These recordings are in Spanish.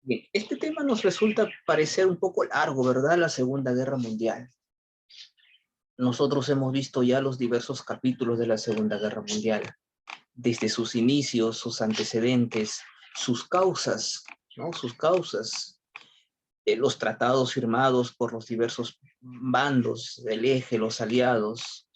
Bien, este tema nos resulta parecer un poco largo, ¿verdad? La Segunda Guerra Mundial. Nosotros hemos visto ya los diversos capítulos de la Segunda Guerra Mundial, desde sus inicios, sus antecedentes, sus causas, ¿no? Sus causas, los tratados firmados por los diversos bandos del eje, los aliados,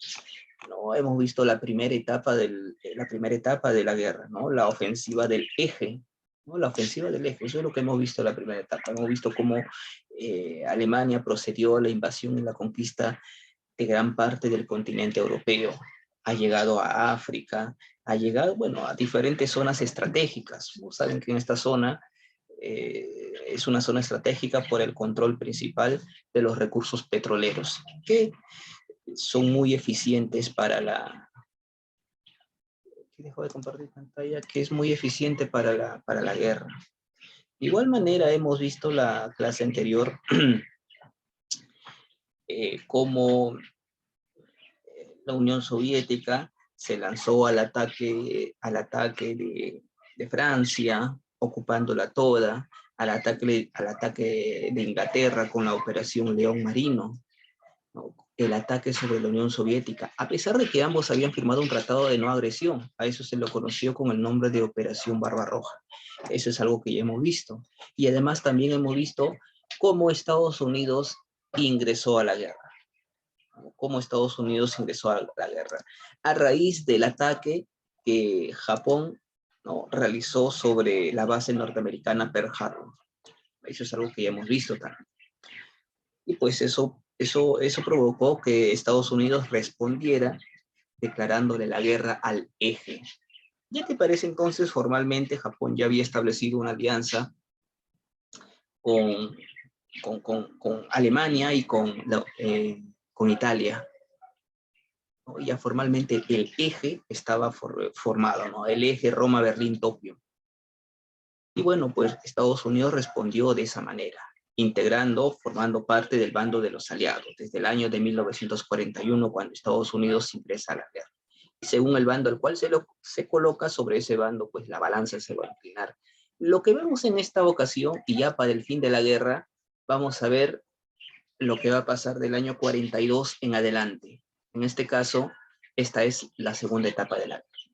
¿no? Hemos visto la primera etapa de la guerra, ¿no? La ofensiva del eje, ¿no? La ofensiva del eje, eso es lo que hemos visto en la primera etapa. Hemos visto cómo Alemania procedió a la invasión y la conquista de gran parte del continente europeo. Ha llegado a África, ha llegado, bueno, a diferentes zonas estratégicas. Saben que en esta zona es una zona estratégica por el control principal de los recursos petroleros, que son muy eficientes para la... Dejo de compartir pantalla, que es muy eficiente para la guerra. De igual manera, hemos visto la clase anterior cómo la Unión Soviética se lanzó al ataque de Francia, ocupándola toda, al ataque de Inglaterra con la Operación León Marino, ¿no? El ataque sobre la Unión Soviética, a pesar de que ambos habían firmado un tratado de no agresión. A eso se lo conoció con el nombre de Operación Barbarroja. Eso es algo que ya hemos visto. Y además también hemos visto cómo Estados Unidos ingresó a la guerra. Cómo Estados Unidos ingresó a la guerra, a raíz del ataque que Japón, ¿no?, realizó sobre la base norteamericana Pearl Harbor. Eso es algo que ya hemos visto también. Y pues eso provocó que Estados Unidos respondiera declarándole la guerra al eje. Ya que parece entonces formalmente Japón ya había establecido una alianza con, con Alemania y con Italia, ¿no? Ya formalmente el eje estaba formado, ¿no? El eje Roma-Berlín-Tokio. Y bueno, pues Estados Unidos respondió de esa manera, integrando, formando parte del bando de los aliados, desde el año de 1941, cuando Estados Unidos ingresa a la guerra. Y según el bando al cual se coloca, sobre ese bando, pues la balanza se va a inclinar. Lo que vemos en esta ocasión, y ya para el fin de la guerra, vamos a ver lo que va a pasar del año 42 en adelante. En este caso, esta es la segunda etapa de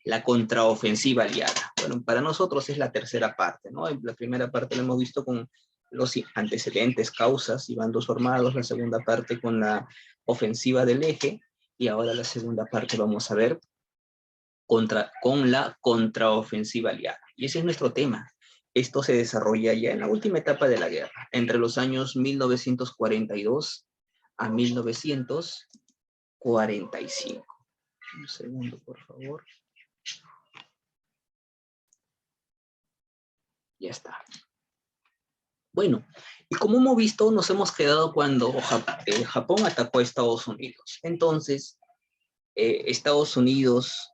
la contraofensiva aliada. Bueno, para nosotros es la tercera parte, ¿no? La primera parte la hemos visto con los antecedentes, causas y bandos formados, la segunda parte con la ofensiva del eje, y ahora la segunda parte vamos a ver con la contraofensiva aliada. Y ese es nuestro tema. Esto se desarrolla ya en la última etapa de la guerra, entre los años 1942 a 1945. Un segundo, por favor. Ya está. Bueno, y como hemos visto, nos hemos quedado cuando Japón atacó a Estados Unidos. Entonces, Estados Unidos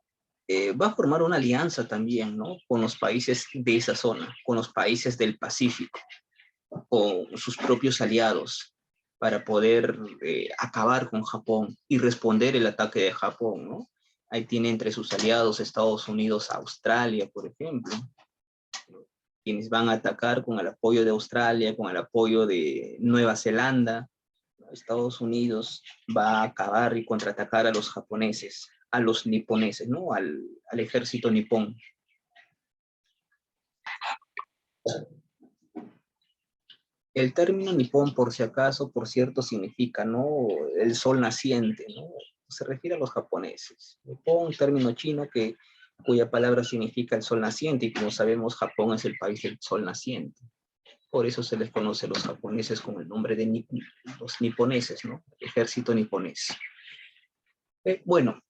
va a formar una alianza también, ¿no?, con los países de esa zona, con los países del Pacífico, con sus propios aliados, para poder acabar con Japón y responder el ataque de Japón, ¿no? Ahí tiene entre sus aliados Estados Unidos, Australia, por ejemplo, quienes van a atacar con el apoyo de Australia, con el apoyo de Nueva Zelanda. Estados Unidos va a acabar y contraatacar a los japoneses, a los niponeses, ¿no? Al ejército nipón. El término nipón, por si acaso, por cierto, significa, ¿no?, el sol naciente, ¿no? Se refiere a los japoneses. Nipón, término chino cuya palabra significa el sol naciente, y como sabemos, Japón es el país del sol naciente. Por eso se les conoce a los japoneses con el nombre de los niponeses, ¿no? El ejército niponés. Bueno,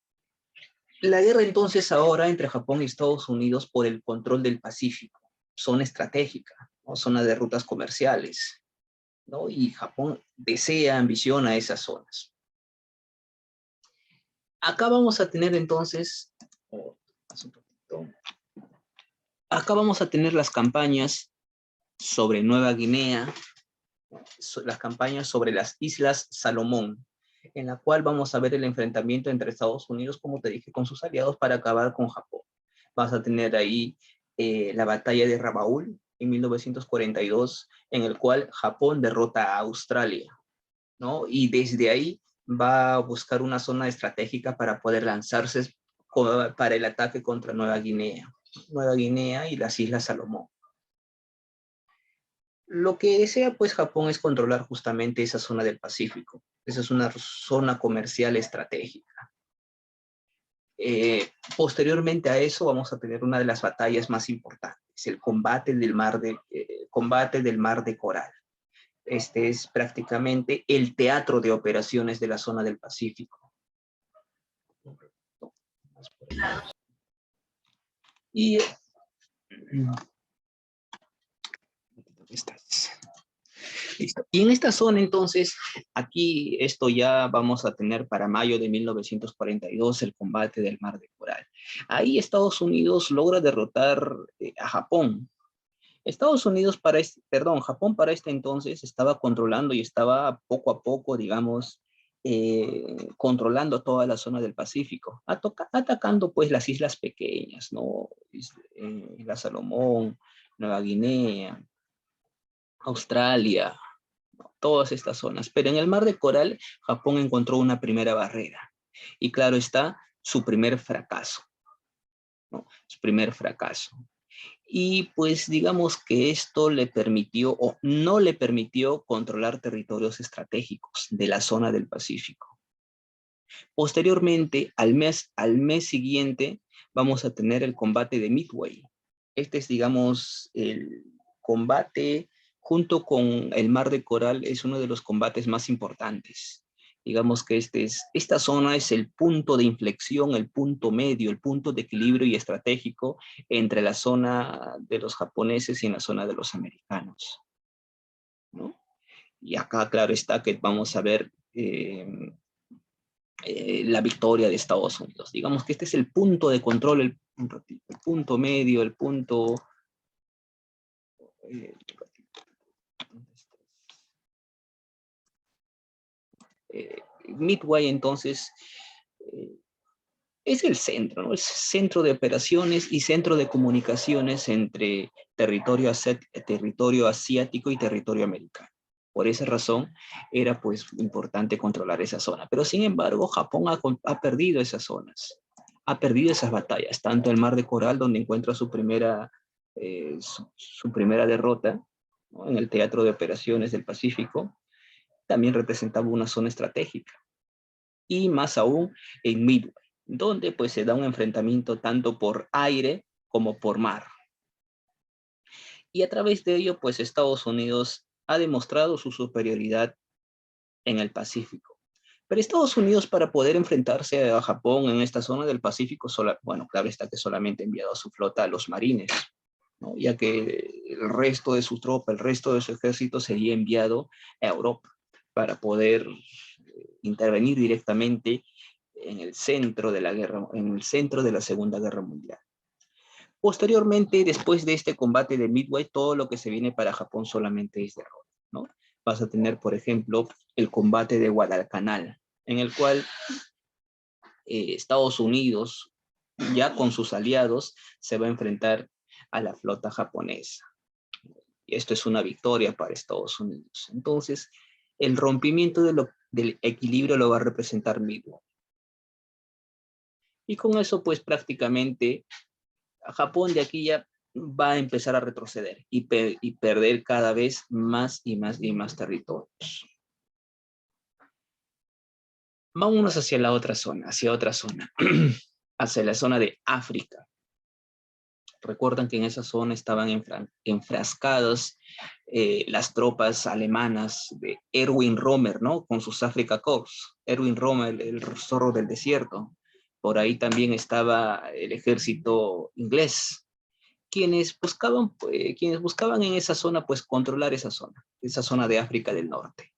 la guerra entonces ahora entre Japón y Estados Unidos por el control del Pacífico, zona estratégica, ¿no?, zona de rutas comerciales, ¿no? Y Japón desea, ambiciona esas zonas. Acá vamos a tener entonces, acá vamos a tener las campañas sobre Nueva Guinea, las campañas sobre las Islas Salomón, en la cual vamos a ver el enfrentamiento entre Estados Unidos, como te dije, con sus aliados para acabar con Japón. Vas a tener ahí la batalla de Rabaul, en 1942, en el cual Japón derrota a Australia, ¿no? Y desde ahí va a buscar una zona estratégica para poder lanzarse para el ataque contra Nueva Guinea y las Islas Salomón. Lo que desea pues Japón es controlar justamente esa zona del Pacífico. Esa es una zona comercial estratégica. Posteriormente a eso vamos a tener una de las batallas más importantes, el combate del Mar de Coral. Este es prácticamente el teatro de operaciones de la zona del Pacífico. Y listo. Y en esta zona, entonces, aquí esto ya vamos a tener para mayo de 1942 el combate del Mar de Coral. Ahí Estados Unidos logra derrotar a Japón. Japón para este entonces estaba controlando y estaba poco a poco, digamos, controlando toda la zona del Pacífico, atacando pues las islas pequeñas, ¿no? Isla Salomón, Nueva Guinea, Australia, todas estas zonas. Pero en el Mar de Coral, Japón encontró una primera barrera. Y claro está, su primer fracaso, ¿no? Su primer fracaso. Y pues digamos que esto le permitió o no le permitió controlar territorios estratégicos de la zona del Pacífico. Posteriormente, al mes siguiente, vamos a tener el combate de Midway. Este es, digamos, el combate junto con el Mar de Coral, es uno de los combates más importantes. Digamos que esta zona es el punto de inflexión, el punto medio, el punto de equilibrio y estratégico entre la zona de los japoneses y en la zona de los americanos, ¿no? Y acá, claro está que vamos a ver la victoria de Estados Unidos. Digamos que este es el punto de control, el punto medio, el punto... Midway, entonces, es el centro, ¿no? Es centro de operaciones y centro de comunicaciones entre territorio asiático y territorio americano. Por esa razón, era pues importante controlar esa zona. Pero sin embargo, Japón ha perdido esas zonas, ha perdido esas batallas, tanto el Mar de Coral, donde encuentra su primera derrota, ¿no? En el Teatro de Operaciones del Pacífico, también representaba una zona estratégica. Y más aún en Midway, donde pues se da un enfrentamiento tanto por aire como por mar. Y a través de ello, pues Estados Unidos ha demostrado su superioridad en el Pacífico. Pero Estados Unidos, para poder enfrentarse a Japón en esta zona del Pacífico, bueno, claro está que solamente ha enviado a su flota a los marines, ¿no? Ya que el resto de su tropa, el resto de su ejército sería enviado a Europa para poder intervenir directamente en el centro de la guerra, en el centro de la Segunda Guerra Mundial. Posteriormente, después de este combate de Midway, todo lo que se viene para Japón solamente es derrota, ¿no? Vas a tener, por ejemplo, el combate de Guadalcanal, en el cual Estados Unidos, ya con sus aliados, se va a enfrentar a la flota japonesa. Y esto es una victoria para Estados Unidos. Entonces, el rompimiento del equilibrio lo va a representar Midway. Y con eso, pues prácticamente, Japón de aquí ya va a empezar a retroceder y perder cada vez más y más y más territorios. Vámonos hacia la otra zona, hacia la zona de África. Recuerdan que en esa zona estaban enfrascadas las tropas alemanas de Erwin Rommel, ¿no? Con sus Afrika Korps. Erwin Rommel, el zorro del desierto. Por ahí también estaba el ejército inglés, quienes buscaban en esa zona, pues controlar esa zona de África del Norte.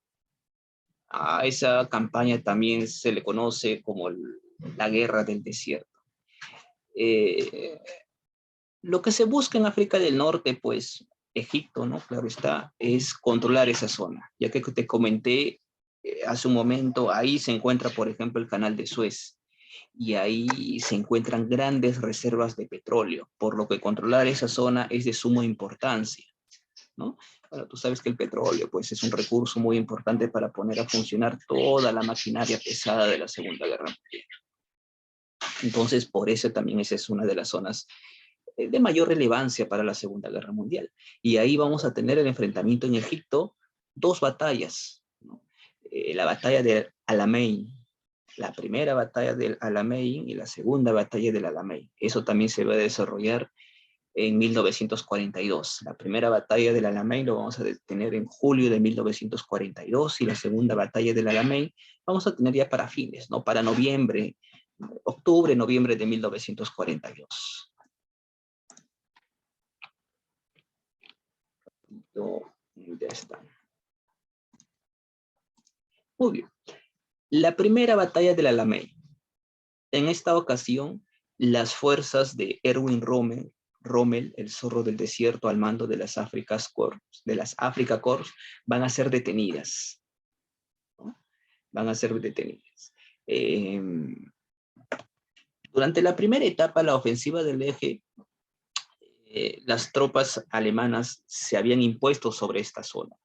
A esa campaña también se le conoce como la Guerra del Desierto. Lo que se busca en África del Norte, pues Egipto, ¿no? Claro está, es controlar esa zona. Ya que te comenté hace un momento, ahí se encuentra, por ejemplo, el Canal de Suez. Y ahí se encuentran grandes reservas de petróleo, por lo que controlar esa zona es de suma importancia. ¿no? Bueno, tú sabes que el petróleo, pues, es un recurso muy importante para poner a funcionar toda la maquinaria pesada de la Segunda Guerra Mundial. Entonces, por eso también esa es una de las zonas de mayor relevancia para la Segunda Guerra Mundial. Y ahí vamos a tener el enfrentamiento en Egipto, dos batallas, ¿no? La batalla de Alamein, la primera batalla del Alamein y la segunda batalla del Alamein. Eso también se va a desarrollar en 1942. La primera batalla del Alamein lo vamos a tener en julio de 1942 y la segunda batalla del Alamein vamos a tener ya para fines, ¿no? Para noviembre, octubre, noviembre de 1942. Ya está. Muy bien. La primera batalla del Alamein. En esta ocasión, las fuerzas de Erwin Rommel, el zorro del desierto al mando de las Africa Corps, van a ser detenidas, ¿no? Van a ser detenidas. Durante la primera etapa, la ofensiva del eje, las tropas alemanas se habían impuesto sobre esta zona,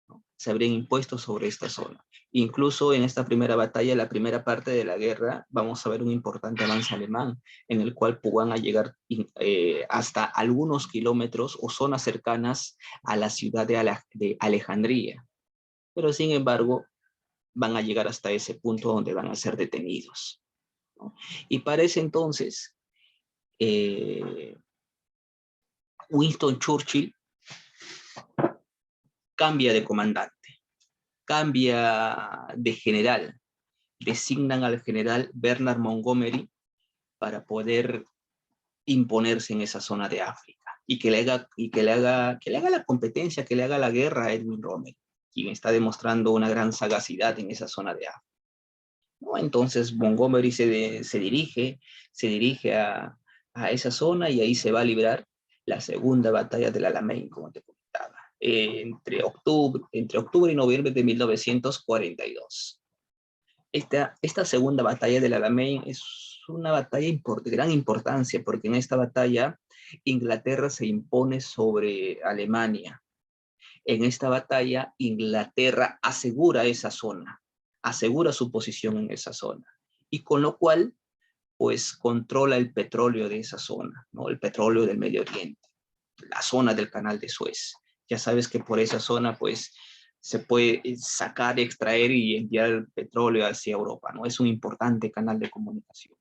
¿no? Se habrían impuesto sobre esta zona. Incluso en esta primera batalla, la primera parte de la guerra, vamos a ver un importante avance alemán, en el cual van a llegar hasta algunos kilómetros o zonas cercanas a la ciudad de Alejandría. Pero sin embargo, van a llegar hasta ese punto donde van a ser detenidos, ¿no? Y para ese entonces, Winston Churchill cambia de comandante, cambia de general, designan al general Bernard Montgomery para poder imponerse en esa zona de África y que le haga la competencia, que le haga la guerra a Erwin Rommel, quien está demostrando una gran sagacidad en esa zona de África, ¿no? Entonces Montgomery se dirige a esa zona y ahí se va a librar la segunda batalla del Alamein, como te comentaba, entre octubre y noviembre de 1942. Esta segunda batalla del Alamein es una batalla de gran importancia, porque en esta batalla Inglaterra se impone sobre Alemania. En esta batalla Inglaterra asegura esa zona, asegura su posición en esa zona, y con lo cual pues controla el petróleo de esa zona, ¿no? El petróleo del Medio Oriente, la zona del Canal de Suez. Ya sabes que por esa zona pues se puede sacar, extraer y enviar el petróleo hacia Europa, ¿no? Es un importante canal de comunicación,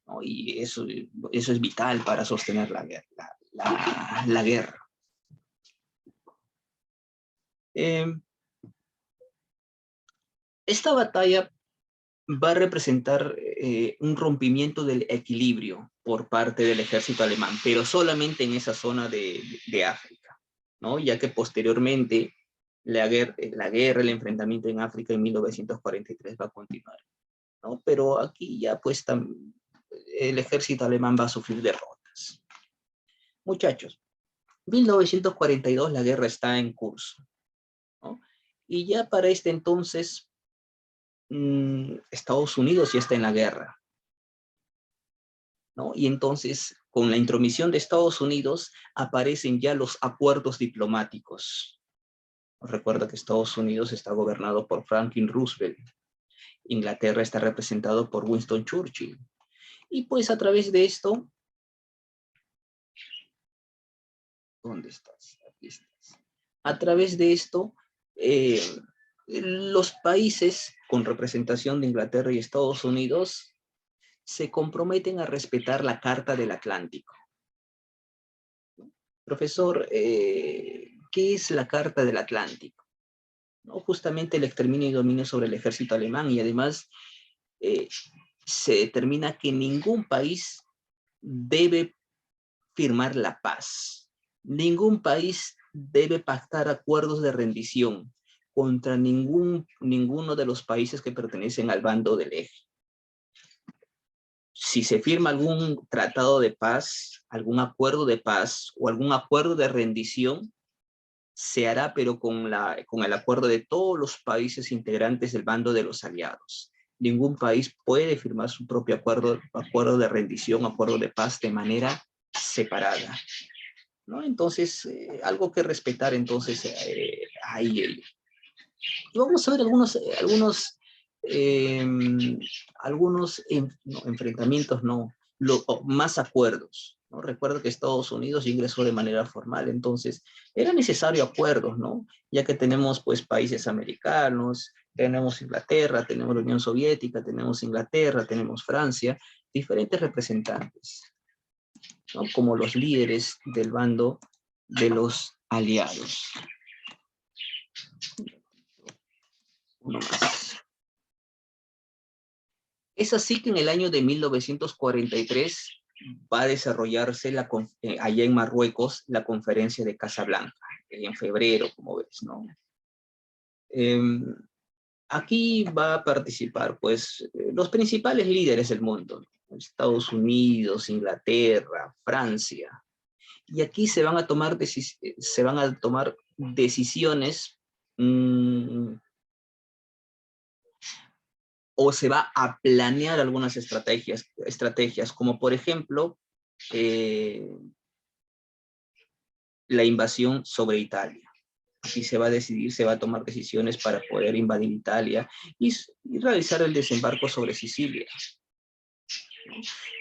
¿no? Y eso es vital para sostener la guerra. Esta batalla va a representar un rompimiento del equilibrio por parte del ejército alemán, pero solamente en esa zona de África, ¿no? Ya que posteriormente la guerra, el enfrentamiento en África en 1943 va a continuar, ¿no? Pero aquí ya pues el ejército alemán va a sufrir derrotas. Muchachos, 1942 la guerra está en curso, ¿no? Y ya para este entonces Estados Unidos ya está en la guerra, ¿no? Y entonces, con la intromisión de Estados Unidos, aparecen ya los acuerdos diplomáticos. Recuerda que Estados Unidos está gobernado por Franklin Roosevelt. Inglaterra está representado por Winston Churchill. Y pues a través de esto... ¿Dónde estás? Aquí estás. A través de esto, los países con representación de Inglaterra y Estados Unidos se comprometen a respetar la Carta del Atlántico. Profesor, ¿qué es la Carta del Atlántico? ¿No? Justamente el exterminio y dominio sobre el ejército alemán, y además se determina que ningún país debe firmar la paz. Ningún país debe pactar acuerdos de rendición contra ninguno de los países que pertenecen al bando del eje. Si se firma algún tratado de paz, algún acuerdo de paz o algún acuerdo de rendición, se hará pero con el acuerdo de todos los países integrantes del bando de los aliados. Ningún país puede firmar su propio acuerdo de rendición, acuerdo de paz de manera separada. ¿no? Entonces, algo que respetar entonces ahí. Y vamos a ver no, enfrentamientos, no, más acuerdos, ¿no? Recuerdo que Estados Unidos ingresó de manera formal, entonces era necesario acuerdos, ¿no? Ya que tenemos pues países americanos, tenemos Inglaterra, tenemos la Unión Soviética, tenemos Inglaterra, tenemos Francia, diferentes representantes, ¿no? Como los líderes del bando de los aliados. Uno más. Es así que en el año de 1943 va a desarrollarse allá en Marruecos la conferencia de Casablanca, en febrero, como ves, ¿no? Aquí va a participar, pues, los principales líderes del mundo, ¿no? Estados Unidos, Inglaterra, Francia, y aquí se van a tomar decisiones o se va a planear algunas estrategias como por ejemplo la invasión sobre Italia. Aquí se va a decidir, se va a tomar decisiones para poder invadir Italia y realizar el desembarco sobre Sicilia.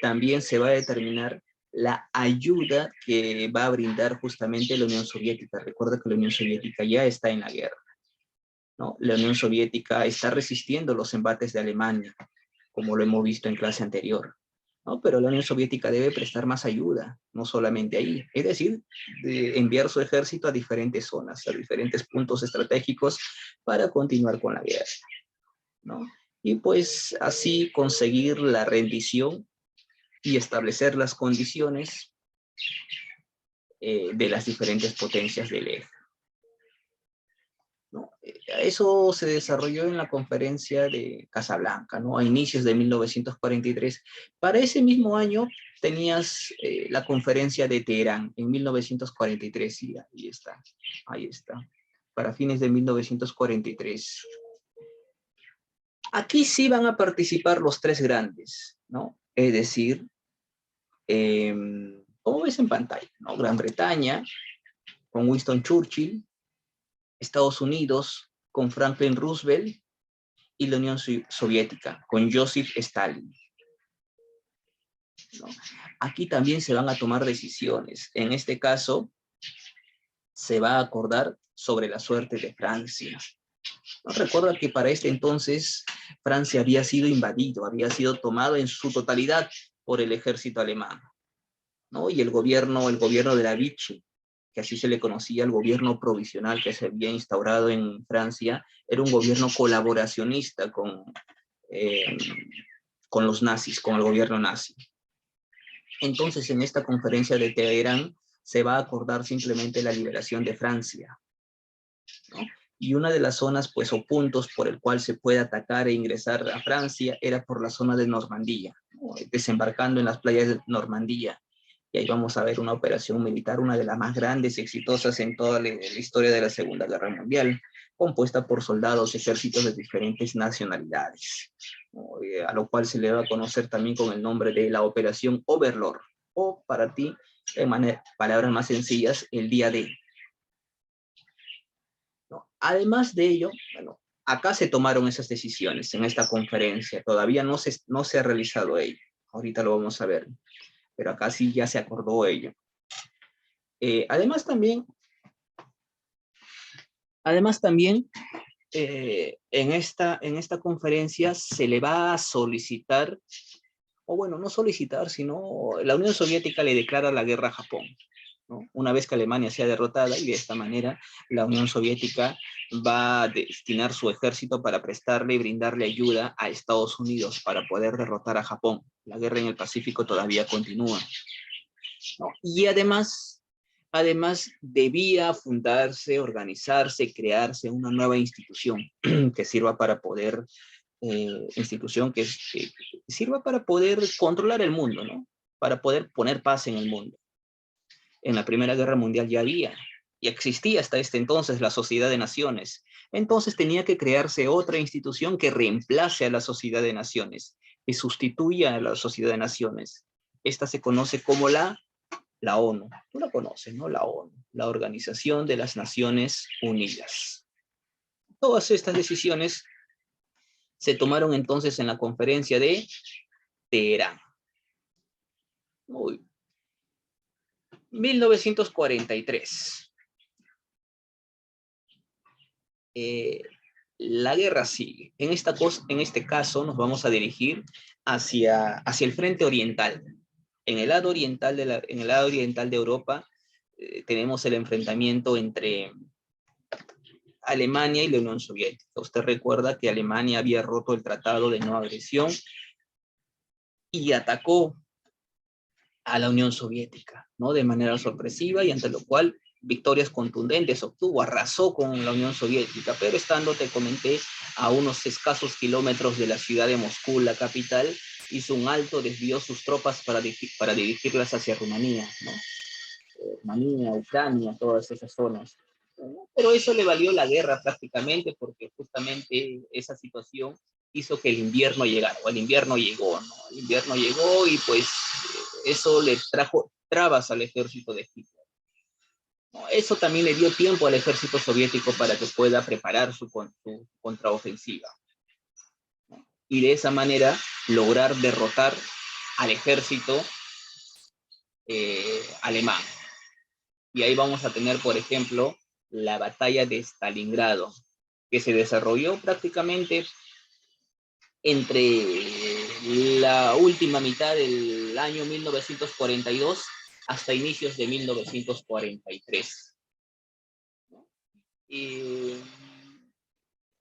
También se va a determinar la ayuda que va a brindar justamente la Unión Soviética. Recuerda que la Unión Soviética ya está en la guerra, ¿no? La Unión Soviética está resistiendo los embates de Alemania, como lo hemos visto en clase anterior, ¿no? Pero la Unión Soviética debe prestar más ayuda, no solamente ahí, es decir, de enviar su ejército a diferentes zonas, a diferentes puntos estratégicos para continuar con la guerra, ¿no? Y pues así conseguir la rendición y establecer las condiciones de las diferentes potencias del eje, ¿no? Eso se desarrolló en la conferencia de Casablanca, ¿no? A inicios de 1943. Para ese mismo año tenías la conferencia de Teherán, en 1943, y ahí está, para fines de 1943. Aquí sí van a participar los tres grandes, ¿no? Es decir, como ves en pantalla, ¿no? Gran Bretaña, con Winston Churchill, Estados Unidos, con Franklin Roosevelt, y la Unión Soviética, con Joseph Stalin, ¿no? Aquí también se van a tomar decisiones. En este caso, se va a acordar sobre la suerte de Francia, ¿no? Recuerda que para este entonces Francia había sido invadido, había sido tomado en su totalidad por el ejército alemán, ¿no? Y el gobierno de la Vichy, que así se le conocía, el gobierno provisional que se había instaurado en Francia, era un gobierno colaboracionista eh, con los nazis, con el gobierno nazi. Entonces, en esta conferencia de Teherán se va a acordar simplemente la liberación de Francia, ¿no? Y una de las zonas, pues, o puntos por el cual se puede atacar e ingresar a Francia era por la zona de Normandía, ¿no? Desembarcando en las playas de Normandía. Y ahí vamos a ver una operación militar, una de las más grandes y exitosas en toda la historia de la Segunda Guerra Mundial, compuesta por soldados, ejércitos de diferentes nacionalidades, ¿no? A lo cual se le va a conocer también con el nombre de la Operación Overlord, o para ti, en palabras más sencillas, el día D, ¿no? Además de ello, bueno, acá se tomaron esas decisiones en esta conferencia, todavía no se ha realizado ello, ahorita lo vamos a ver, pero acá sí ya se acordó ello. Además también en esta conferencia se le va a solicitar, o bueno, no solicitar, sino la Unión Soviética le declara la guerra a Japón, ¿no? Una vez que Alemania sea derrotada, y de esta manera la Unión Soviética va a destinar su ejército para prestarle y brindarle ayuda a Estados Unidos para poder derrotar a Japón. La guerra en el Pacífico todavía continúa, ¿no? Y además debía fundarse, organizarse, crearse una nueva institución que sirva para poder, institución que sirva para poder controlar el mundo, ¿no? Para poder poner paz en el mundo. En la Primera Guerra Mundial ya había, y existía hasta este entonces la Sociedad de Naciones. Entonces tenía que crearse otra institución que reemplace a la Sociedad de Naciones, que sustituya a la Sociedad de Naciones. Esta se conoce como la La ONU. Tú la conoces, ¿no? La ONU, la Organización de las Naciones Unidas. Todas estas decisiones se tomaron entonces en la conferencia de Teherán. Muy 1943. La guerra sigue. En este caso nos vamos a dirigir hacia el frente oriental. En el lado oriental de Europa tenemos el enfrentamiento entre Alemania y la Unión Soviética. Usted recuerda que Alemania había roto el tratado de no agresión y atacó a la Unión Soviética, ¿no? De manera sorpresiva, y ante lo cual victorias contundentes obtuvo, arrasó con la Unión Soviética, pero estando, te comenté, a unos escasos kilómetros de la ciudad de Moscú, la capital, hizo un alto, desvió sus tropas para dirigirlas hacia Rumanía, ¿no? Rumanía, Ucrania, todas esas zonas. Pero eso le valió la guerra prácticamente, porque justamente esa situación hizo que el invierno llegara, o el invierno llegó, ¿no? El invierno llegó y pues eso le trajo trabas al ejército de Hitler. ¿No? Eso también le dio tiempo al ejército soviético para que pueda preparar su contraofensiva, ¿no? Y de esa manera lograr derrotar al ejército alemán. Y ahí vamos a tener, por ejemplo, la batalla de Stalingrado, que se desarrolló prácticamente entre la última mitad del año 1942 hasta inicios de 1943. Y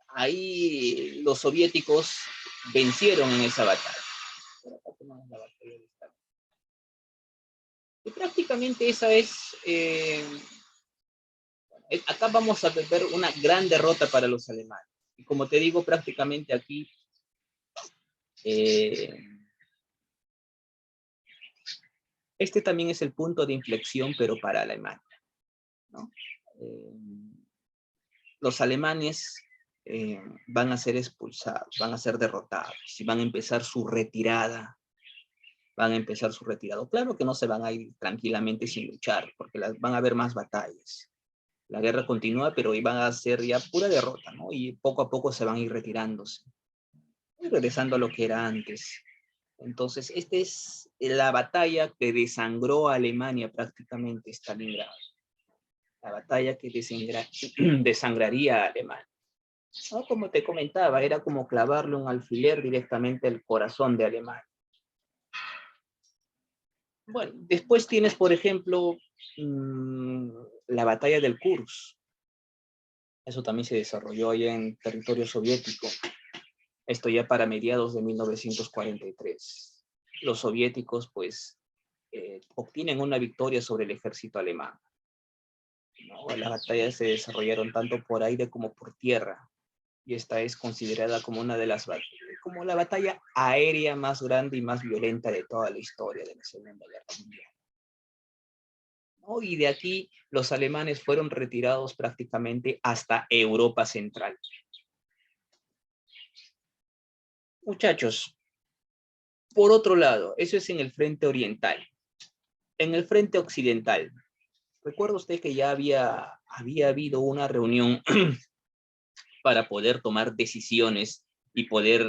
ahí los soviéticos vencieron en esa batalla. Y prácticamente esa es... acá vamos a ver una gran derrota para los alemanes. Y como te digo, prácticamente aquí este también es el punto de inflexión, pero para Alemania, ¿no? Los alemanes van a ser expulsados, van a ser derrotados y van a empezar su retirada. Claro que no se van a ir tranquilamente sin luchar, porque van a haber más batallas. La guerra continúa, pero van a ser ya pura derrota, ¿no? Y poco a poco se van a ir retirándose, y regresando a lo que era antes. Entonces, esta es la batalla que desangró a Alemania prácticamente, Stalingrado. La batalla que desangraría a Alemania. ¿No? Como te comentaba, era como clavarle un alfiler directamente al corazón de Alemania. Bueno, después tienes, por ejemplo, la batalla del Kursk. Eso también se desarrolló allá en territorio soviético. Esto ya para mediados de 1943. Los soviéticos, pues, obtienen una victoria sobre el ejército alemán, ¿no? Las batallas se desarrollaron tanto por aire como por tierra, y esta es considerada como una de las como la batalla aérea más grande y más violenta de toda la historia de la Segunda Guerra Mundial, ¿no? Y de aquí los alemanes fueron retirados prácticamente hasta Europa Central. Muchachos, por otro lado, eso es en el frente oriental. En el frente occidental, recuerda usted que ya había habido una reunión para poder tomar decisiones y poder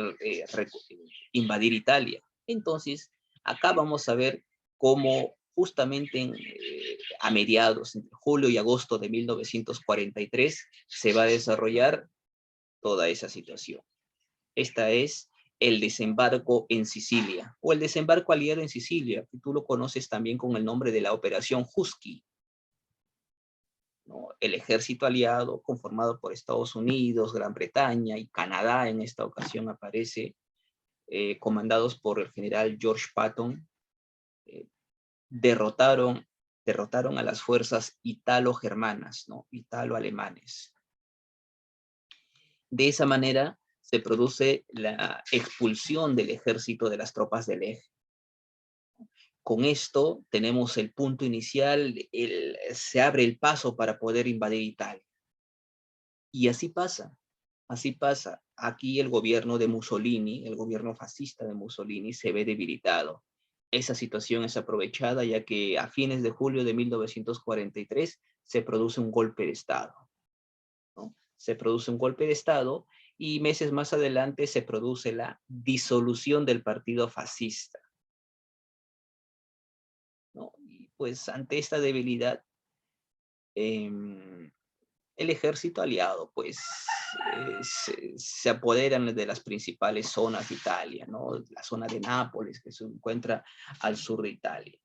invadir Italia. Entonces, acá vamos a ver cómo justamente a mediados, entre julio y agosto de 1943, se va a desarrollar toda esa situación. Esta es el desembarco en Sicilia, o el desembarco aliado en Sicilia, que tú lo conoces también con el nombre de la Operación Husky, ¿no? El ejército aliado conformado por Estados Unidos, Gran Bretaña y Canadá en esta ocasión aparece, comandados por el general George Patton, derrotaron a las fuerzas italo-germanas, ¿no? Italo-alemanes. De esa manera se produce la expulsión del ejército de las tropas del eje. Con esto tenemos el punto inicial, se abre el paso para poder invadir Italia. Y así pasa, así pasa. Aquí el gobierno de Mussolini, el gobierno fascista de Mussolini, se ve debilitado. esa situación es aprovechada, ya que a fines de julio de 1943 se produce un golpe de Estado, ¿no? Se produce un golpe de Estado y meses más adelante se produce la disolución del partido fascista, ¿no? Y pues ante esta debilidad, el ejército aliado pues se apoderan de las principales zonas de Italia, ¿no? La zona de Nápoles, que se encuentra al sur de Italia,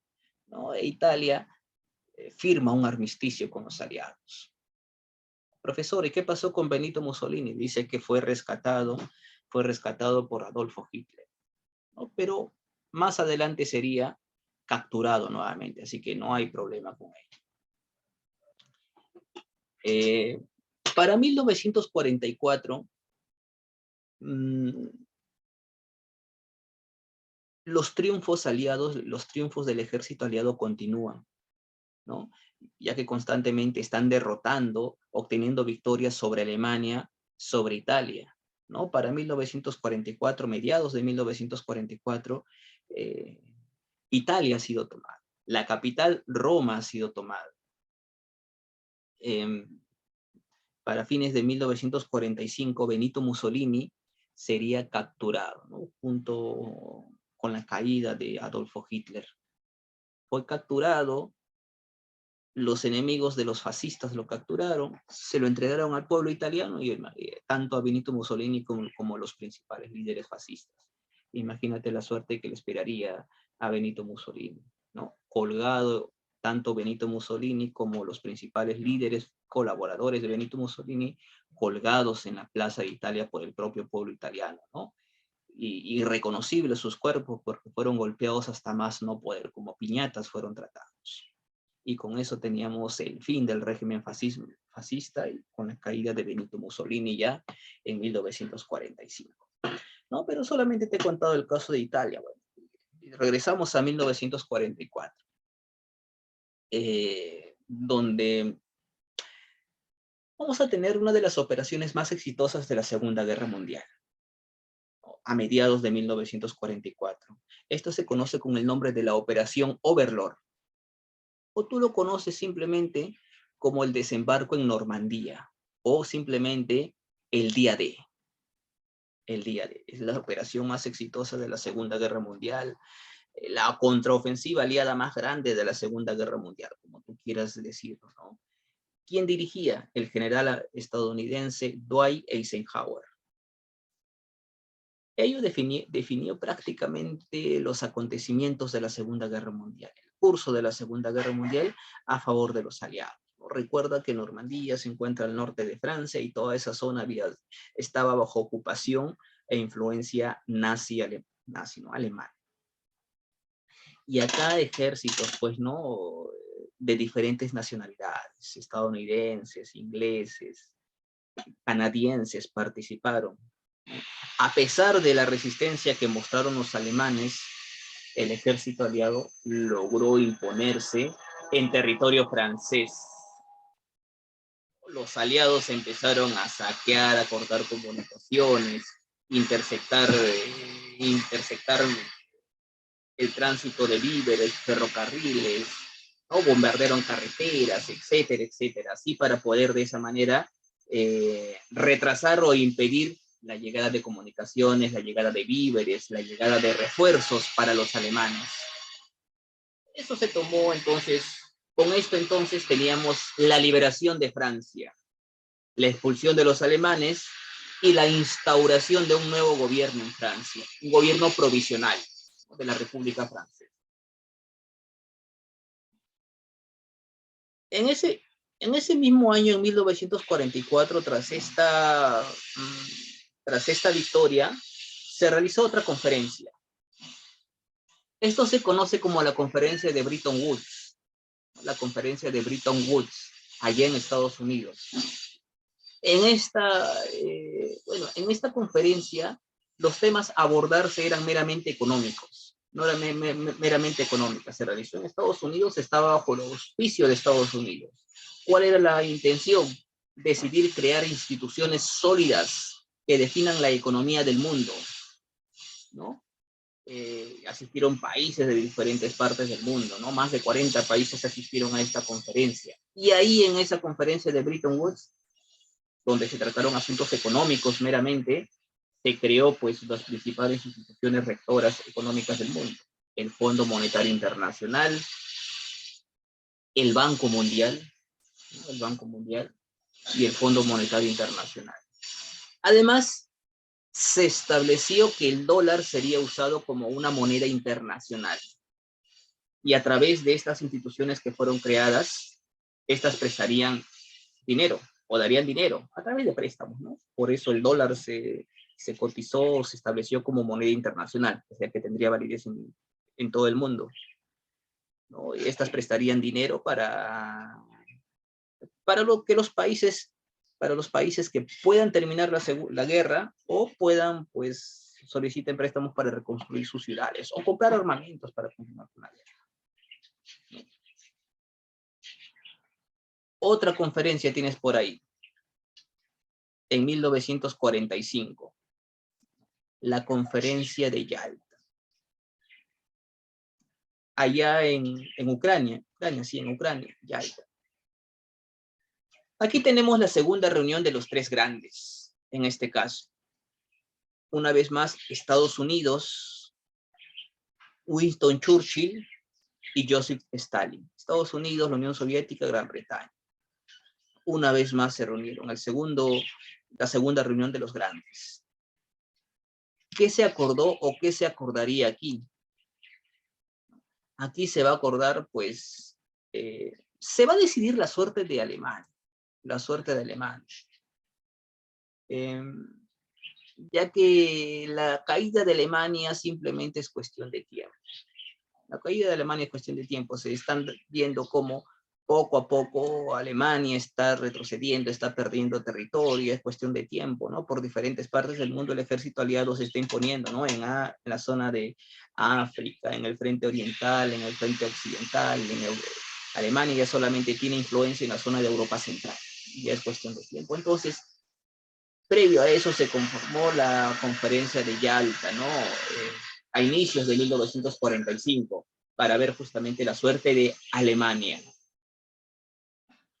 ¿no? E Italia firma un armisticio con los aliados. Profesor, ¿y qué pasó con Benito Mussolini? Dice que fue rescatado por Adolfo Hitler, ¿no? Pero más adelante sería capturado nuevamente, así que no hay problema con ello. Para 1944, los triunfos aliados, los triunfos del ejército aliado continúan, ¿no? Ya que constantemente están derrotando, obteniendo victorias sobre Alemania, sobre Italia, ¿no? Para 1944, mediados de 1944, Italia ha sido tomada. La capital, Roma, ha sido tomada. Para fines de 1945, Benito Mussolini sería capturado, ¿no? Junto con la caída de Adolfo Hitler. Fue capturado, los enemigos de los fascistas lo capturaron, se lo entregaron al pueblo italiano y tanto a Benito Mussolini como los principales líderes fascistas. Imagínate la suerte que le esperaría a Benito Mussolini, ¿no? Colgado tanto Benito Mussolini como los principales líderes colaboradores de Benito Mussolini, colgados en la Plaza de Italia por el propio pueblo italiano, ¿no? Irreconocibles sus cuerpos porque fueron golpeados hasta más no poder, como piñatas fueron tratados. Y con eso teníamos el fin del régimen fascista y con la caída de Benito Mussolini ya en 1945. ¿No? Pero solamente te he contado el caso de Italia. Bueno, regresamos a 1944, donde vamos a tener una de las operaciones más exitosas de la Segunda Guerra Mundial, a mediados de 1944. Esto se conoce con el nombre de la Operación Overlord, o tú lo conoces simplemente como el desembarco en Normandía, o simplemente el Día D. El Día D es la operación más exitosa de la Segunda Guerra Mundial, la contraofensiva aliada más grande de la Segunda Guerra Mundial, como tú quieras decirlo, ¿no? ¿Quién dirigía? El general estadounidense Dwight Eisenhower. Ello definió prácticamente los acontecimientos de la Segunda Guerra Mundial, el curso de la Segunda Guerra Mundial a favor de los aliados. Recuerda que Normandía se encuentra al norte de Francia y toda esa zona estaba bajo ocupación e influencia alemana. Y acá ejércitos, pues, ¿no?, de diferentes nacionalidades, estadounidenses, ingleses, canadienses participaron. A pesar de la resistencia que mostraron los alemanes, el ejército aliado logró imponerse en territorio francés. Los aliados empezaron a saquear, a cortar comunicaciones, interceptar el tránsito de víveres, ferrocarriles, ¿no? Bombardearon carreteras, etcétera, etcétera, así para poder de esa manera retrasar o impedir la llegada de comunicaciones, la llegada de víveres, la llegada de refuerzos para los alemanes. Eso se tomó entonces, con esto entonces teníamos la liberación de Francia, la expulsión de los alemanes y la instauración de un nuevo gobierno en Francia, un gobierno provisional de la República Francesa. En ese mismo año, en 1944, tras esta victoria, se realizó otra conferencia. Esto se conoce como la conferencia de Bretton Woods, allá en Estados Unidos. En esta conferencia, los temas a abordarse eran meramente económicos, no eran meramente económicas. Se realizó en Estados Unidos, estaba bajo el auspicio de Estados Unidos. ¿Cuál era la intención? Decidir crear instituciones sólidas que definan la economía del mundo, ¿no? asistieron países de diferentes partes del mundo, ¿no? Más de 40 países asistieron a esta conferencia. Y ahí en esa conferencia de Bretton Woods, donde se trataron asuntos económicos meramente, se creó pues las principales instituciones rectoras económicas del mundo. El Fondo Monetario Internacional, el Banco Mundial, ¿no? El Banco Mundial y el Fondo Monetario Internacional. Además, se estableció que el dólar sería usado como una moneda internacional. Y a través de estas instituciones que fueron creadas, estas prestarían dinero o darían dinero a través de préstamos, ¿no? Por eso el dólar se cotizó, se estableció como moneda internacional, o sea que tendría validez en todo el mundo, ¿no? Y estas prestarían dinero para lo que los países, para los países que puedan terminar la guerra o puedan, pues, soliciten préstamos para reconstruir sus ciudades o comprar armamentos para continuar con la guerra. Otra conferencia tienes por ahí, en 1945, la conferencia de Yalta. Allá en Ucrania, Yalta. Aquí tenemos la segunda reunión de los tres grandes, en este caso. Una vez más, Estados Unidos, Winston Churchill y Joseph Stalin. Estados Unidos, la Unión Soviética, Gran Bretaña. Una vez más se reunieron, la segunda reunión de los grandes. ¿Qué se acordó o qué se acordaría aquí? Aquí se va a acordar, pues, se va a decidir la suerte de Alemania. La suerte de Alemania. Ya que la caída de Alemania simplemente es cuestión de tiempo. La caída de Alemania es cuestión de tiempo. Se están viendo cómo poco a poco Alemania está retrocediendo, está perdiendo territorio, es cuestión de tiempo, ¿no? Por diferentes partes del mundo el ejército aliado se está imponiendo, ¿no? En la zona de África, en el frente oriental, en el frente occidental, Alemania ya solamente tiene influencia en la zona de Europa Central, ya es cuestión de tiempo. Entonces, previo a eso se conformó la conferencia de Yalta, ¿no? A inicios de 1945, para ver justamente la suerte de Alemania.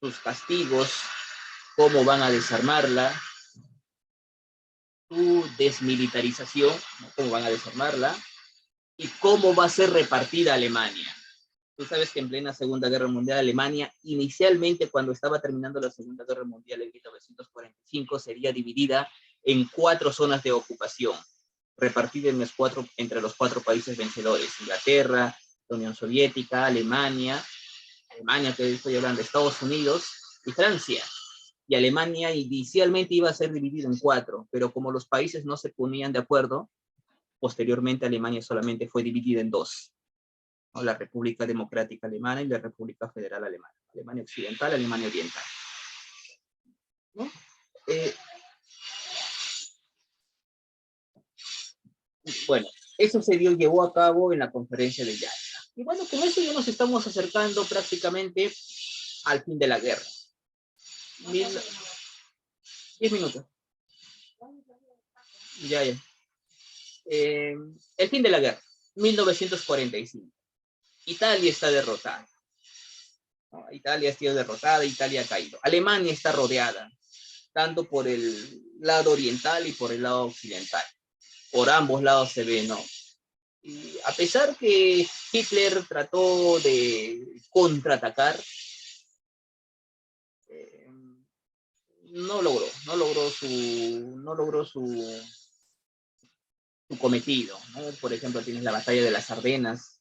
Sus castigos, cómo van a desarmarla, su desmilitarización, ¿no? Cómo van a desarmarla, y cómo va a ser repartida Alemania. Tú sabes que en plena Segunda Guerra Mundial, Alemania, inicialmente cuando estaba terminando la Segunda Guerra Mundial en 1945, sería dividida en 4 zonas de ocupación, repartida entre los 4 países vencedores: Inglaterra, la Unión Soviética, Alemania, que estoy hablando, Estados Unidos y Francia. Y Alemania inicialmente iba a ser dividida en 4, pero como los países no se ponían de acuerdo, posteriormente Alemania solamente fue dividida en 2. ¿No? La República Democrática Alemana y la República Federal Alemana. Alemania Occidental, Alemania Oriental. ¿No? Bueno, eso se llevó a cabo en la conferencia de Yalta. Y bueno, con eso ya nos estamos acercando prácticamente al fin de la guerra. 10 minutos. Ya. El fin de la guerra, 1945. Italia está derrotada. ¿No? Italia ha sido derrotada, Italia ha caído. Alemania está rodeada, tanto por el lado oriental y por el lado occidental. Por ambos lados se ve, ¿no? Y a pesar que Hitler trató de contraatacar, no logró su cometido, ¿no? Por ejemplo, tienes la batalla de las Ardenas,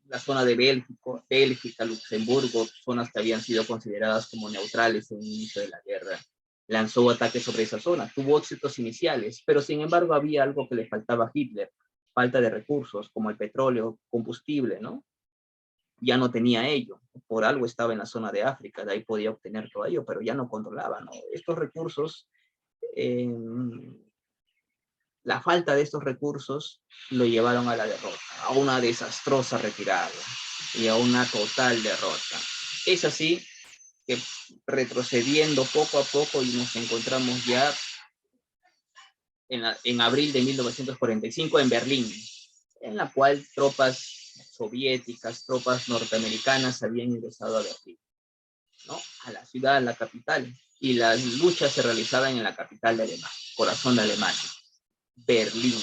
la zona de Bélgica, Luxemburgo, zonas que habían sido consideradas como neutrales en el inicio de la guerra. Lanzó ataques sobre esa zona, tuvo éxitos iniciales, pero sin embargo había algo que le faltaba a Hitler: falta de recursos como el petróleo, combustible, ¿no? Ya no tenía ello, por algo estaba en la zona de África, de ahí podía obtener todo ello, pero ya no controlaba, ¿no? Estos recursos, la falta de estos recursos lo llevaron a la derrota, a una desastrosa retirada y a una total derrota. Es así que retrocediendo poco a poco y nos encontramos ya en abril de 1945 en Berlín, en la cual tropas soviéticas, tropas norteamericanas habían ingresado a Berlín, ¿no? A la ciudad, a la capital, y las luchas se realizaban en la capital de Alemania, corazón de Alemania, Berlín.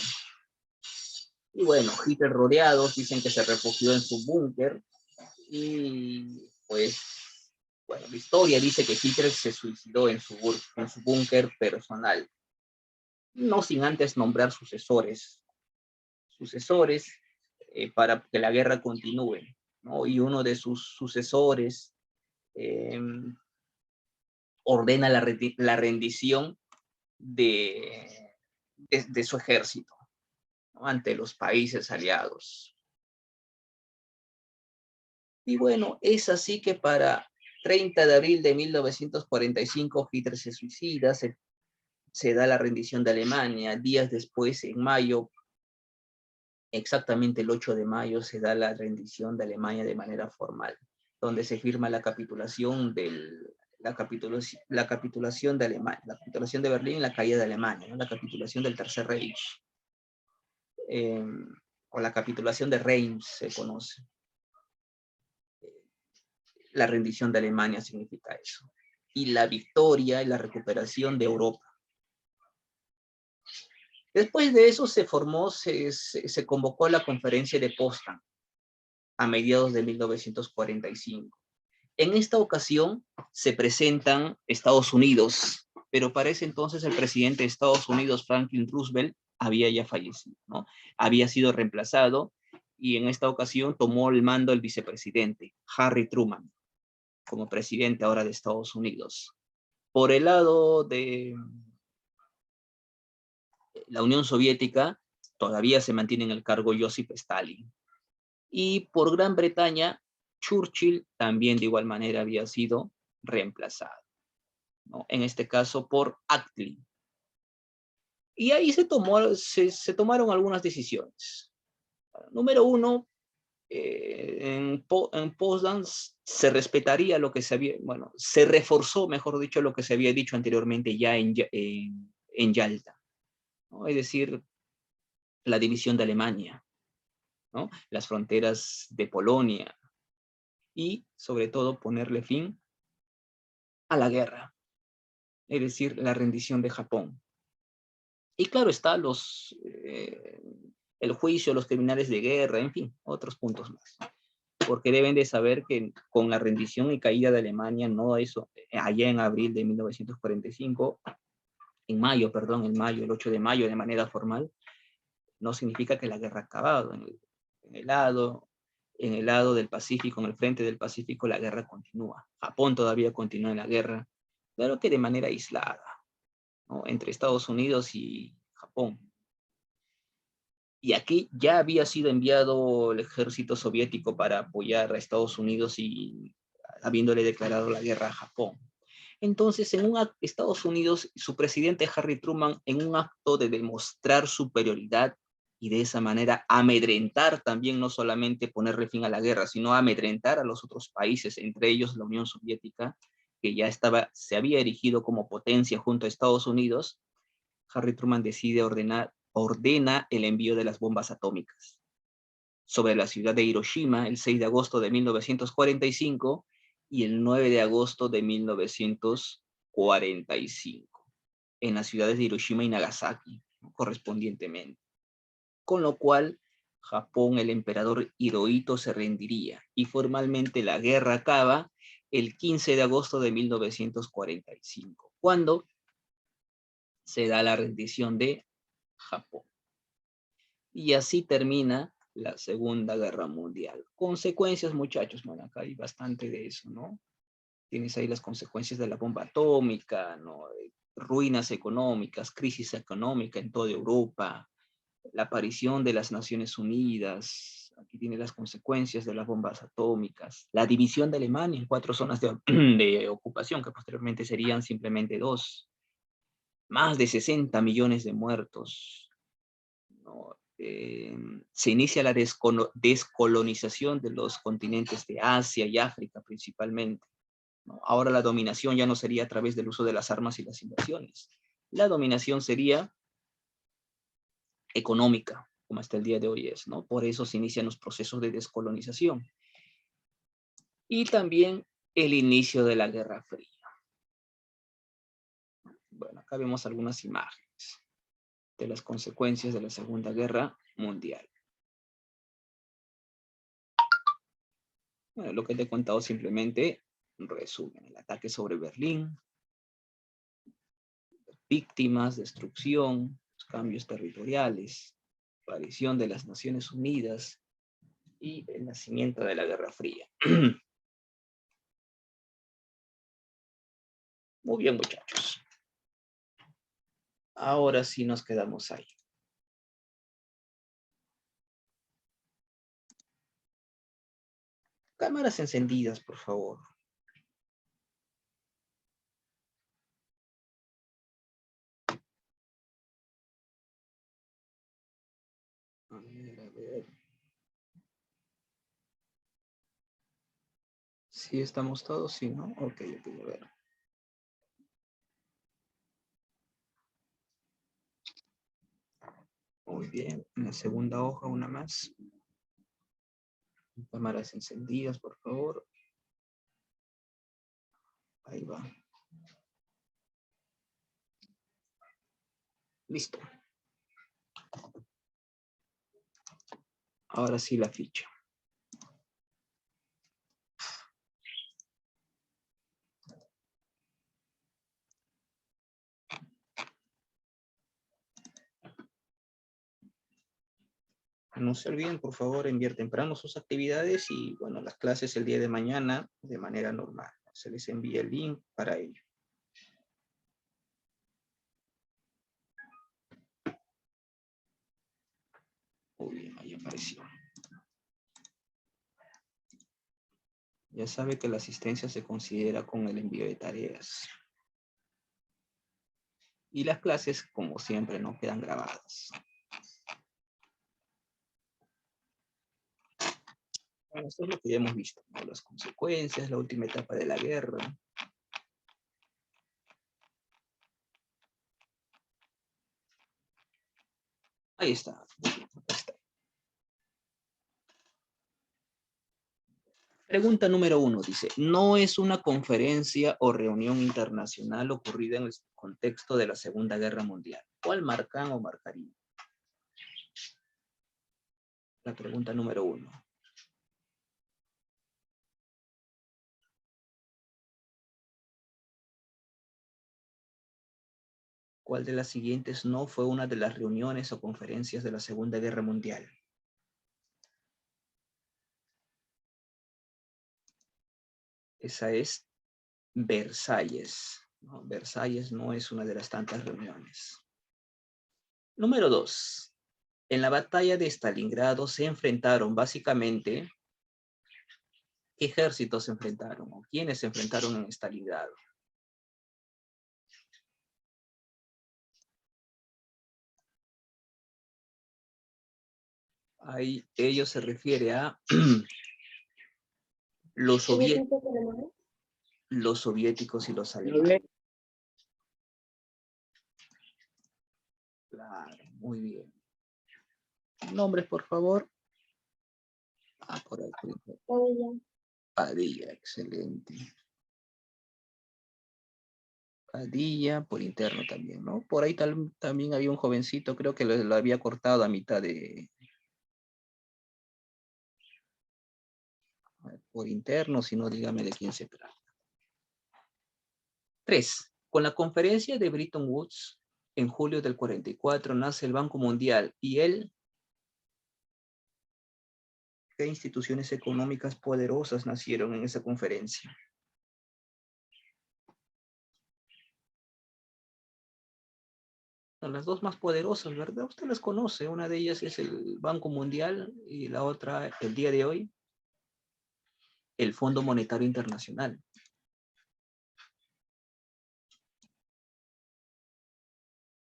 Y bueno, Hitler rodeados, dicen que se refugió en su búnker, y pues, bueno, la historia dice que Hitler se suicidó en su búnker personal, no sin antes nombrar sucesores para que la guerra continúe, ¿no? Y uno de sus sucesores eh, ordena la rendición de su ejército, ¿no? Ante los países aliados. Y bueno, es así que para 30 de abril de 1945 Hitler se suicida, se da la rendición de Alemania. Días después, en mayo, exactamente el 8 de mayo, se da la rendición de Alemania de manera formal, donde se firma la capitulación la capitulación de Alemania, la capitulación de Berlín y la caída de Alemania, ¿no? La capitulación del Tercer Reich, eh, o la capitulación de Reims se conoce. La rendición de Alemania significa eso. Y la victoria y la recuperación de Europa. Después de eso se convocó la conferencia de Potsdam a mediados de 1945. En esta ocasión se presentan Estados Unidos, pero para ese entonces el presidente de Estados Unidos, Franklin Roosevelt, había ya fallecido, ¿no? Había sido reemplazado y en esta ocasión tomó el mando el vicepresidente, Harry Truman, como presidente ahora de Estados Unidos. Por el lado de la Unión Soviética, todavía se mantiene en el cargo Joseph Stalin. Y por Gran Bretaña, Churchill también de igual manera había sido reemplazado, ¿no? En este caso por Attlee. Y ahí se tomaron algunas decisiones. Número uno, en Potsdam se respetaría lo que se había, bueno, se reforzó, mejor dicho, lo que se había dicho anteriormente ya en Yalta, ¿no? Es decir, la división de Alemania, ¿no? Las fronteras de Polonia y, sobre todo, ponerle fin a la guerra, es decir, la rendición de Japón. Y claro está el juicio, los criminales de guerra, en fin, otros puntos más. Porque deben de saber que con la rendición y caída de Alemania, no eso, allá en abril de 1945, el 8 de mayo, de manera formal, no significa que la guerra ha acabado. En el lado del Pacífico, en el frente del Pacífico, la guerra continúa. Japón todavía continúa en la guerra, claro que de manera aislada, ¿no? Entre Estados Unidos y Japón. Y aquí ya había sido enviado el ejército soviético para apoyar a Estados Unidos y habiéndole declarado la guerra a Japón. Entonces, Estados Unidos, su presidente Harry Truman, en un acto de demostrar superioridad y de esa manera amedrentar también, no solamente ponerle fin a la guerra, sino amedrentar a los otros países, entre ellos la Unión Soviética, que ya se había erigido como potencia junto a Estados Unidos. Harry Truman ordena el envío de las bombas atómicas sobre la ciudad de Hiroshima el 6 de agosto de 1945 y el 9 de agosto de 1945 en las ciudades de Hiroshima y Nagasaki, ¿no? Correspondientemente. Con lo cual, Japón, el emperador Hirohito se rendiría y formalmente la guerra acaba el 15 de agosto de 1945, cuando se da la rendición de Japón. Y así termina la Segunda Guerra Mundial. Consecuencias, muchachos, bueno, acá hay bastante de eso, ¿no? Tienes ahí las consecuencias de la bomba atómica, ¿no? Ruinas económicas, crisis económica en toda Europa, la aparición de las Naciones Unidas, aquí tiene las consecuencias de las bombas atómicas, la división de Alemania en 4 zonas de ocupación, que posteriormente serían simplemente 2, más de 60 millones de muertos, ¿no? Se inicia la descolonización de los continentes de Asia y África principalmente, ¿no? Ahora la dominación ya no sería a través del uso de las armas y las invasiones. La dominación sería económica, como hasta el día de hoy es, ¿no? Por eso se inician los procesos de descolonización. Y también el inicio de la Guerra Fría. Bueno, acá vemos algunas imágenes de las consecuencias de la Segunda Guerra Mundial. Bueno, lo que te he contado simplemente, resumen, el ataque sobre Berlín, víctimas, destrucción, cambios territoriales, aparición de las Naciones Unidas y el nacimiento de la Guerra Fría. Muy bien, muchachos. Ahora sí nos quedamos ahí. Cámaras encendidas, por favor. A ver, a ver. Sí, estamos todos, sí, ¿no? Ok, a ver. Muy bien. En la segunda hoja, una más. Cámaras encendidas, por favor. Ahí va. Listo. Ahora sí la ficha. No se olviden, por favor, enviar temprano sus actividades y, bueno, las clases el día de mañana de manera normal. Se les envía el link para ello. Muy bien, ahí apareció. Ya sabe que la asistencia se considera con el envío de tareas. Y las clases, como siempre, no quedan grabadas. Bueno, esto es lo que ya hemos visto, ¿no? Las consecuencias, la última etapa de la guerra. Ahí está. Ahí está. Pregunta número 1 dice, no es una conferencia o reunión internacional ocurrida en el contexto de la Segunda Guerra Mundial. ¿Cuál marcan o marcarían? La pregunta número 1. ¿Cuál de las siguientes no fue una de las reuniones o conferencias de la Segunda Guerra Mundial? Esa es Versalles. ¿No? Versalles no es una de las tantas reuniones. Número 2. En la batalla de Stalingrado se enfrentaron básicamente, ¿qué ejércitos se enfrentaron? ¿O quiénes se enfrentaron en Stalingrado? Ahí ello se refiere a los soviéticos y los alemanes. Claro, muy bien. Nombres, por favor. Ah, por ahí. Padilla. Padilla, excelente. Padilla, por interno también, ¿no? Por ahí también había un jovencito, creo que lo había cortado a mitad de... Por interno, si no, dígame de quién se trata. 3. Con la conferencia de Bretton Woods, en julio del 44, nace el Banco Mundial y él... ¿Qué instituciones económicas poderosas nacieron en esa conferencia? Son las dos más poderosas, ¿verdad? Usted las conoce. Una de ellas es el Banco Mundial y la otra, el día de hoy, el Fondo Monetario Internacional.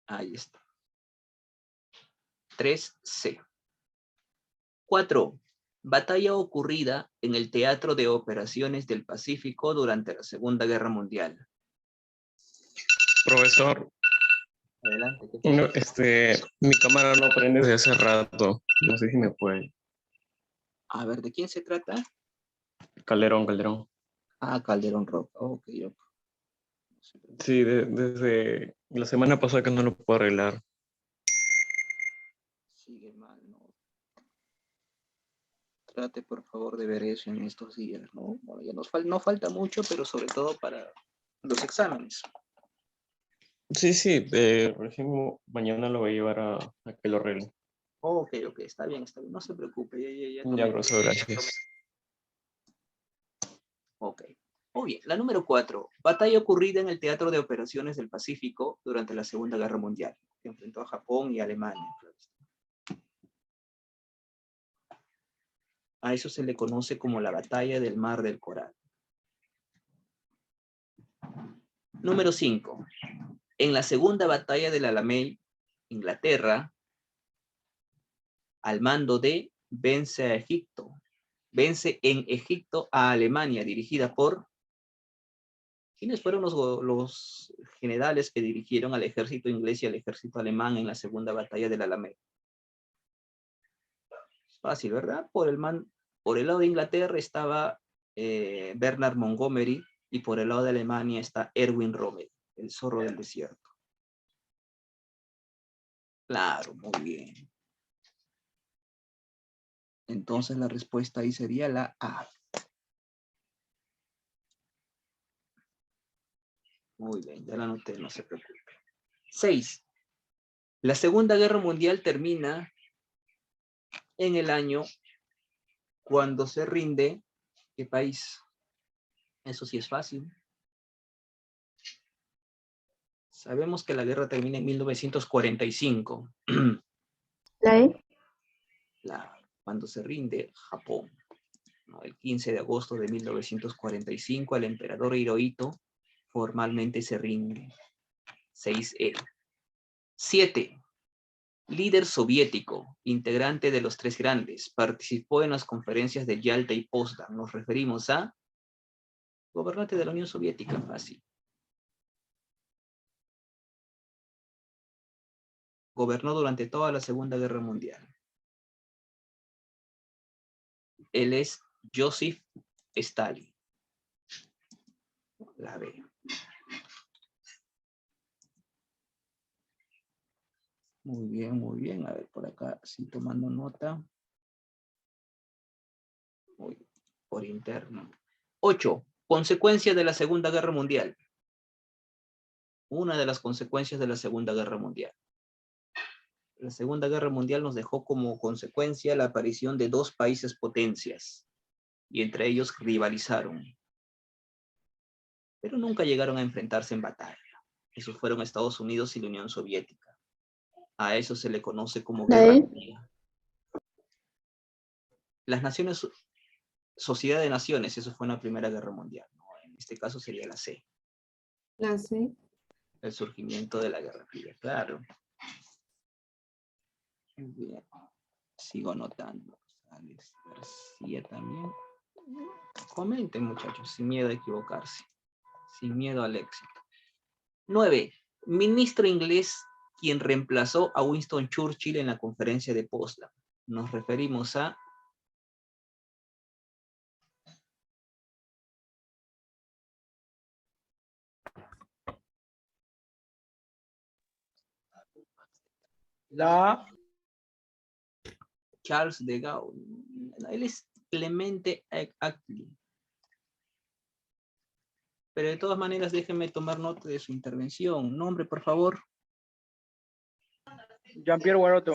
Ahí está. 3C. 4. Batalla ocurrida en el Teatro de Operaciones del Pacífico durante la Segunda Guerra Mundial. Profesor, Adelante, ¿qué No, pasó? mi cámara no prende desde hace rato. No sé si me puede. A ver, ¿de quién se trata? Calderón, Calderón. Ah, Calderón Rock. Ok, ok. No se preocupe. Sí, desde la semana pasada que no lo puedo arreglar. Sigue mal, ¿no? Trate, por favor, de ver eso en estos días, ¿no? Bueno, ya no falta mucho, pero sobre todo para los exámenes. Sí, sí, recién mañana lo voy a llevar a que lo arregle. Ok, ok, está bien, está bien. No se preocupe, ya Ya, tomé. profesor, gracias. Ok. Muy bien. La número 4. Batalla ocurrida en el Teatro de Operaciones del Pacífico durante la Segunda Guerra Mundial, que enfrentó a Japón y Alemania. A eso se le conoce como la Batalla del Mar del Coral. Número 5. En la Segunda Batalla del Alamein, Inglaterra, al mando de vence en Egipto a Alemania, dirigida por... ¿Quiénes fueron los generales que dirigieron al ejército inglés y al ejército alemán en la Segunda Batalla del Alamein? Fácil, ¿verdad? Por el lado de Inglaterra estaba Bernard Montgomery y por el lado de Alemania está Erwin Rommel, el zorro del desierto. Claro, muy bien. Entonces la respuesta ahí sería la A. Muy bien, ya la anoté, no se preocupe. 6. La Segunda Guerra Mundial termina en el año cuando se rinde, ¿qué país? Eso sí es fácil. Sabemos que la guerra termina en 1945. ¿La E? Cuando se rinde Japón. ¿No? El 15 de agosto de 1945, el emperador Hirohito formalmente se rinde. 6E. 7. Líder soviético, integrante de los tres grandes, participó en las conferencias de Yalta y Potsdam. Nos referimos a gobernante de la Unión Soviética, fácil. Gobernó durante toda la Segunda Guerra Mundial. Él es Joseph Stalin. La B. Muy bien, muy bien. A ver, por acá, sí, tomando nota. Por interno. 8. Consecuencias de la Segunda Guerra Mundial. Una de las consecuencias de la Segunda Guerra Mundial. La Segunda Guerra Mundial nos dejó como consecuencia la aparición de dos países potencias, y entre ellos rivalizaron, pero nunca llegaron a enfrentarse en batalla. Esos fueron Estados Unidos y la Unión Soviética. A eso se le conoce como ¿La Guerra E? Fría. Las naciones, Sociedad de Naciones, eso fue en la Primera Guerra Mundial, ¿no? En este caso sería la C. La C. El surgimiento de la Guerra Fría, claro. Muy bien. Sigo anotando. Alex García también. Comenten, muchachos, sin miedo a equivocarse. Sin miedo al éxito. 9. Ministro inglés quien reemplazó a Winston Churchill en la conferencia de Potsdam. Nos referimos a... La Charles de Gaulle. Él es Clemente Attlee. Pero de todas maneras, déjenme tomar nota de su intervención. Nombre, por favor. Jean-Pierre Guaroto.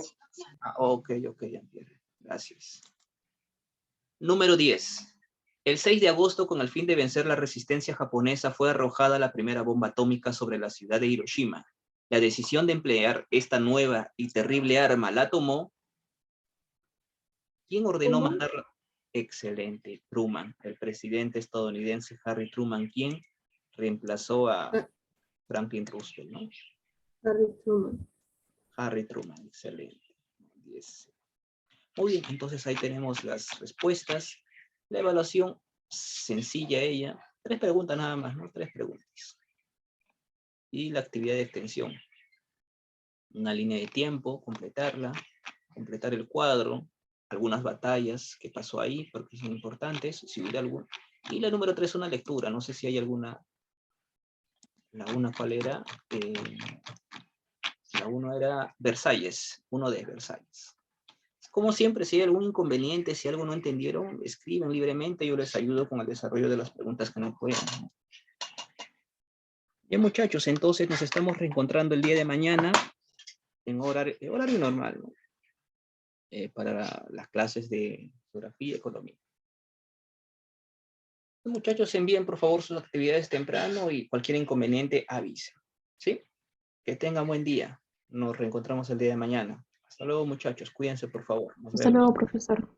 Ok, Jean-Pierre. Gracias. Número 10. El 6 de agosto, con el fin de vencer la resistencia japonesa, fue arrojada la primera bomba atómica sobre la ciudad de Hiroshima. La decisión de emplear esta nueva y terrible arma la tomó... ¿Quién ordenó mandarla? Excelente, Truman, el presidente estadounidense Harry Truman, quien reemplazó a Franklin Roosevelt, ¿no? Harry Truman. Harry Truman, excelente. 10. Muy bien, entonces ahí tenemos las respuestas. La evaluación sencilla ella. 3 preguntas nada más, ¿no? 3 preguntas. Y la actividad de extensión. una línea de tiempo, completarla, completar el cuadro, algunas batallas que pasó ahí, porque son importantes, si hubiera alguna. Y la número 3, una lectura. No sé si hay alguna. La una, ¿cuál era? La 1 era Versalles, 1 de Versalles. Como siempre, si hay algún inconveniente, si algo no entendieron, escriben libremente, yo les ayudo con el desarrollo de las preguntas que no puedan. Bien, muchachos, entonces nos estamos reencontrando el día de mañana en horario normal, ¿no? Para las clases de geografía y economía. Muchachos, envíen por favor sus actividades temprano y cualquier inconveniente avisen. ¿Sí? Que tengan buen día. Nos reencontramos el día de mañana. Hasta luego, muchachos. Cuídense, por favor. Nos Hasta vemos. luego, profesor.